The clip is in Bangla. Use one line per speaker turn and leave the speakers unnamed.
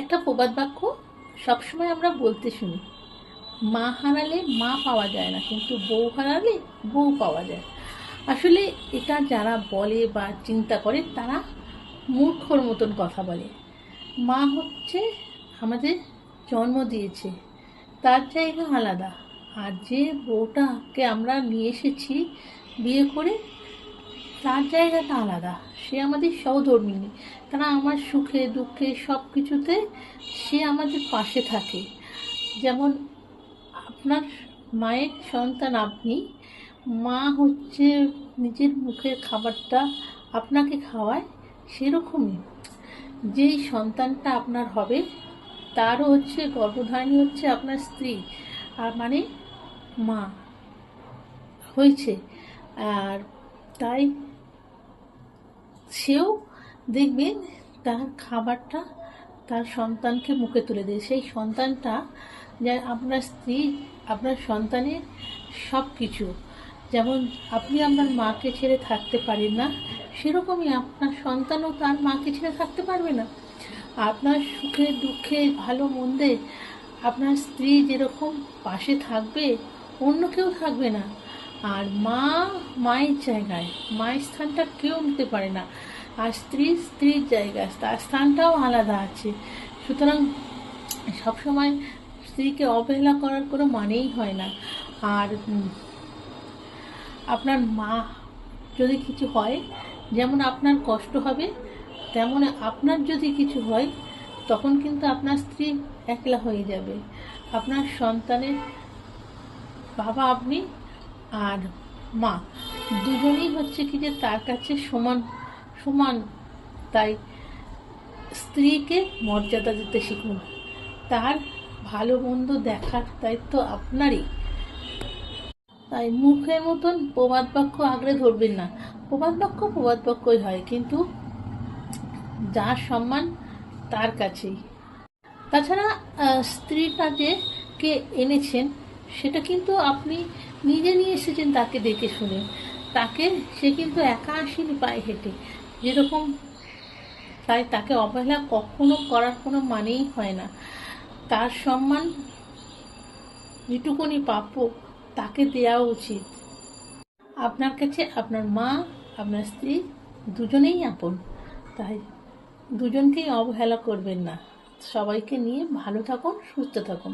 একটা প্রবাদ বাক্য সবসময় আমরা বলতে শুনি, মা হারালে মা পাওয়া যায় না, কিন্তু বউ হারালে বউ পাওয়া যায়। আসলে এটা যারা বলে বা চিন্তা করে তারা মূর্খর মতন কথা বলে। মা হচ্ছে আমাদের জন্ম দিয়েছে, তার জায়গা আলাদা। আর যে বউটাকে আমরা নিয়ে এসেছি বিয়ে করে, তার জায়গাটা আলাদা। সে আমাদের সহধর্মিণী, তারা আমার সুখে দুঃখে সব কিছুতে সে আমাদের পাশে থাকে। যেমন আপনার মায়ের সন্তান আপনি, মা হচ্ছে নিজের মুখের খাবারটা আপনাকে খাওয়ায়, সেরকমই যেই সন্তানটা আপনার হবে তারও হচ্ছে গর্ভধারিণী হচ্ছে আপনার স্ত্রী, আর মানে মা হয়েছে। আর তাই সেও দেখবেন তার খাবারটা তার সন্তানকে মুখে তুলে দেয়। সেই সন্তানটা যা আপনার স্ত্রী, আপনার সন্তানের সব কিছু। যেমন আপনি আপনার মাকে ছেড়ে থাকতে পারেন না, সেরকমই আপনার সন্তানও তার মাকে ছেড়ে থাকতে পারবে না। আপনার সুখে দুঃখে ভালো মন্দে আপনার স্ত্রী যেরকম পাশে থাকবে, অন্য কেউ থাকবে না। আর মা মায়ের জায়গায়, মায়ের স্থানটা কেউ নিতে পারে না। আর স্ত্রী স্ত্রীর জায়গায়, তার স্থানটাও আলাদা আছে। সুতরাং সবসময় স্ত্রীকে অবহেলা করার কোনো মানেই হয় না। আর আপনার মা যদি কিছু হয়, যেমন আপনার কষ্ট হবে, তেমন আপনার যদি কিছু হয় তখন কিন্তু আপনার স্ত্রী একলা হয়ে যাবে। আপনার সন্তানের বাবা আপনি, আর মা দুজনেই হচ্ছে কি যে তার কাছে সমান সমান। তাই স্ত্রীকে মর্যাদা দিতে শিখুন, তার ভালো মন্দ দেখার দায়িত্ব আপনারই। তাই মুখের মতন প্রবাদ বাক্য আঁকড়ে ধরবেন না। প্রবাদ বাক্য প্রবাদ বাক্যই হয়, কিন্তু যার সম্মান তার কাছেই। তাছাড়া স্ত্রীটা যে কে এনেছেন সেটা কিন্তু আপনি নিজে নিয়ে এসেছেন তাকে দেখে শুনে। তাকে সে কিন্তু একা আসেনি পায়ে হেঁটে, যেরকম। তাই তাকে অবহেলা কখনো করার কোনো মানেই হয় না। তার সম্মান যেটুকুনি প্রাপ্য তাকে দেওয়া উচিত। আপনার কাছে আপনার মা, আপনার স্ত্রী দুজনেই আপন। তাই দুজনকেই অবহেলা করবেন না। সবাইকে নিয়ে ভালো থাকুন, সুস্থ থাকুন।